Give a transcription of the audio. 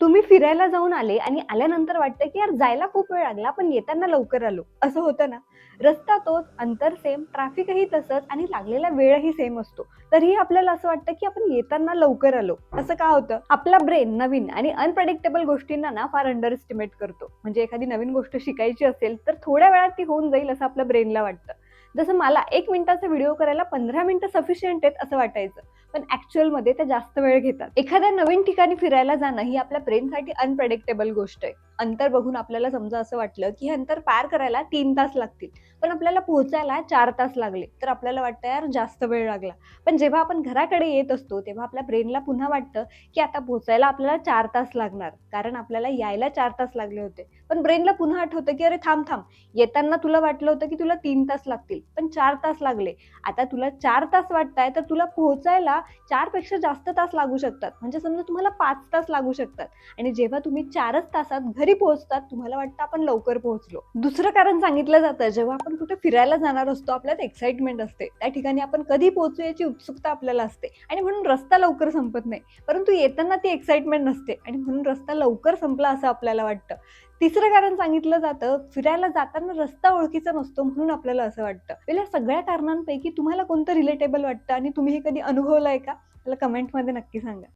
तुम्ही फिरायला जाऊन आले आणि आल्यानंतर वाटतं की यार जायला खूप वेळ लागला पण येताना लवकर आलो, असं होतं ना. रस्ता तोच, अंतर सेम, ट्रॅफिकही तसंच आणि लागलेला वेळही सेम असतो. तरीही आपल्याला असं वाटतं की आपण येताना लवकर आलो. असं का होतं? आपला ब्रेन नवीन आणि अनप्रेडिक्टेबल गोष्टींना ना फार अंडर एस्टिमेट करतो. म्हणजे एखादी नवीन गोष्ट शिकायची असेल तर थोड्या वेळात ती होऊन जाईल असं आपल्या ब्रेनला वाटतं. जसं मला 1 मिनिटाचा व्हिडिओ करायला 15 मिनिटं सफिशियंट आहेत असं वाटायचं, पण ऍक्च्युअलमध्ये त्या जास्त वेळ घेतात. एखाद्या नवीन ठिकाणी फिरायला जाणं ही आपल्या ब्रेनसाठी अनप्रेडिक्टेबल गोष्ट आहे. अंतर बघून आपल्याला समजा असं वाटलं की हे अंतर पार करायला 3 तास लागतील, पण आपल्याला पोहोचायला 4 तास लागले, तर आपल्याला वाटतं यार जास्त वेळ लागला. पण जेव्हा आपण घराकडे येत असतो तेव्हा आपल्या ब्रेनला पुन्हा वाटतं की आता पोहोचायला आपल्याला 4 तास लागणार, कारण आपल्याला यायला 4 तास लागले होते. पण ब्रेनला पुन्हा आठवतं की अरे थांब थांब, येताना तुला वाटलं होतं की तुला 3 तास लागतील, पण 4 तास लागले. आता तुला 4 तास वाटताय, तर तुला पोहोचायला 4 पेक्षा जास्त तास लागू शकतात. म्हणजे समजा तुम्हाला 5 तास लागू शकतात आणि जेव्हा तुम्ही 4च तासात घरी पोहोचतात, तुम्हाला वाटतं आपण लवकर पोहोचलो. दुसरं कारण सांगितलं जातं, जेव्हा आपण कुठे फिरायला जाणार असतो, आपल्यात एक्साइटमेंट असते. त्या ठिकाणी आपण कधी पोहोचू याची उत्सुकता आपल्याला असते आणि म्हणून रस्ता लवकर संपत नाही. परंतु येताना ती एक्साइटमेंट नसते आणि म्हणून रस्ता लवकर संपला असं आपल्याला वाटतं. तिसरं कारण सांगितलं जातं, फिरायला जाताना रस्ता ओळखीचा नसतो म्हणून आपल्याला असं वाटतं. या सगळ्या कारणांपैकी तुम्हाला कोणतं रिलेटेबल वाटतं आणि तुम्ही हे कधी अनुभवलंय का? मला कमेंटमध्ये नक्की सांगा.